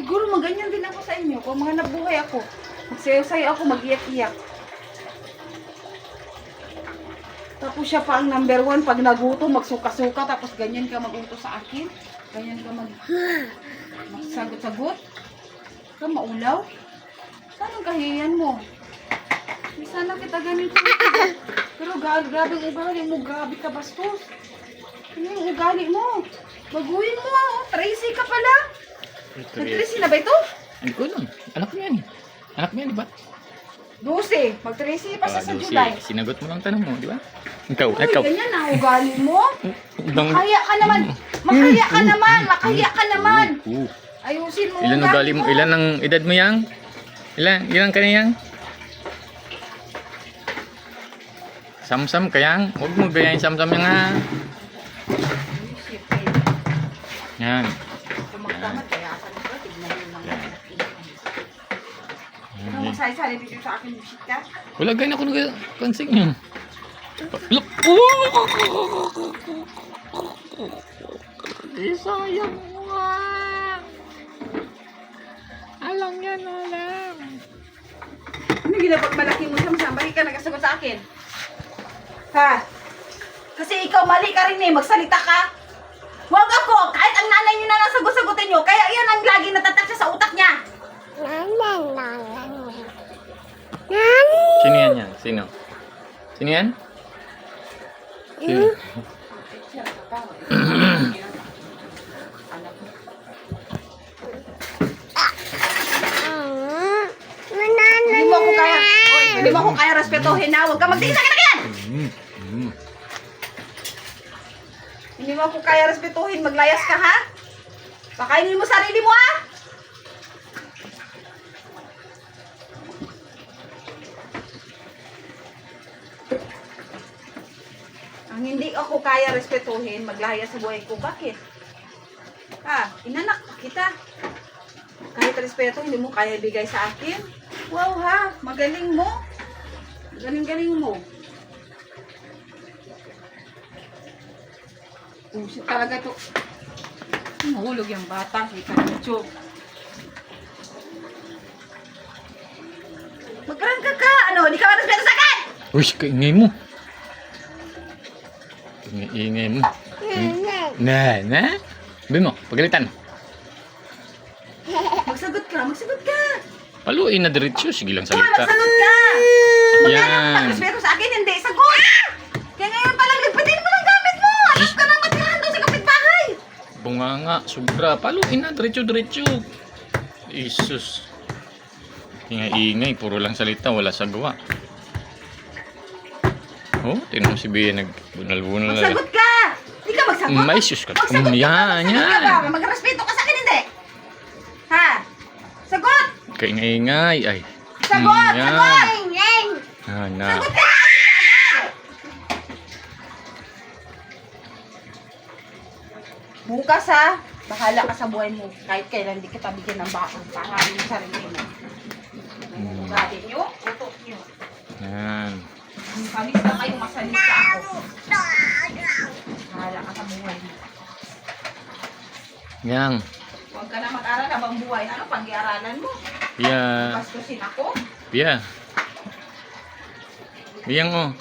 Siguro maganyan din ako sa inyo. Kung mga nabuhay ako, magsayaw-sayaw ako, mag-iyak-iyak. Tapos siya pa ang number 1 pag nagutom, magsuka-suka, tapos ganyan ka mag-utos sa akin. Ganyan ka magsagot-sagot. Ka maulaw. Saan ang kahiyan mo? Di sana kita ganito. Pero grabe ang ugali mo, grabe ka bastos. Ano yung ugali mo? Baguhin mo, oh. Tracy ka pala. Nag-Tracy na ba ito? Hindi ko lang. Anak mo yan. Anak mo yan, di ba? 12. Mag-Tracy pa sa Lucy, July. sinagot mo lang tanong mo, di ba? Ikaw, Uy, ikaw. ganyan na ugali mo. Bang... Makaya ka naman. Makaya ka naman. Makaya ka naman. Ayusin mo. Ilan ugali mo? Ilan ang edad mo yang? Ilan ka na yang? Samsam kayang? Huwag mo gayahin samsam yang ha. Yan. Kumagdamat kaya ka na. Tignan mo lang. Ano magsasali dito sa akin, bullshit ka? Wala ganyan ako nag-pansing yun. Look! Sayang mo nga! Alam yan, alam. Ano ginapag malaki mo siya? Bakit ka nagkasagot sa akin? Ha? Kasi ikaw mali ka rin eh. Magsalita ka. Huwag ako. Kahit ang nanay niyo na lang sagot-sagutin niyo. Kaya yan ang lagi natatak siya sa utak niya. Sino yan yan? Sino? Sino yan? Sino? Hindi mo ako kaya. Oy, hindi mo ako kaya respetuhin na. Huwag ka magtingin sa akin again. Hindi mo ako kaya respetuhin. Maglayas ka ha? Pakainin mo sarili mo ha? Ang hindi ako kaya respetuhin, maglaya sa buhay ko. Bakit? Ha? Inanak kita. Kahit respeto, hindi mo kaya ibigay sa akin. Wow ha, magaling mo. Galing-galing mo. Pusit talaga to. Mahulog yung bata. Kita mo, Chok. Magkarangka ka. Ano, hindi ka respeto sa akin? Uy, kaingay mo. Ingay mo. Na? Sabi mo, pagalitan. Magsagot ka, magsagot ka. Paluin na diretso. Sige lang Hoy, salita. magsagot ka. Yan. Respeto sa akin, hindi. Sagot! Kaya ngayon palang nagpatin mo ng gamit mo. Alam ka na matirahan doon sa kapitbahay. Bunganga, sobra. Paluin na, diretso-diretso. Isus. Ingay-ingay, puro lang salita, wala sa gawa. Oh, tingnan mo si Bea nagbunal-bunal na. Magsagot ka. Hindi ka magsagot. May sus ka. Magsagot ka. Yan, Magsagot yan. ka ba? Magrespeto ka sa akin, hindi. Ha? Sagot! Kaingay-ingay. Ay. Sagot! Yan. Sagot! Ah, na. Sagot ka! Bukas ha, bahala ka sa buhay mo. Kahit kailan hindi kita bigyan ng baon. Pangalan mo sarili mo. Ugali nyo, utok nyo. Yan. Kamis na kayo, masalita ako. Bahala ka sa buhay mo. Yan. Huwag ka na mag-aral habang buhay. Ano pag-iaralan mo? Bea. Bastusin ako? Bea. Bea mo.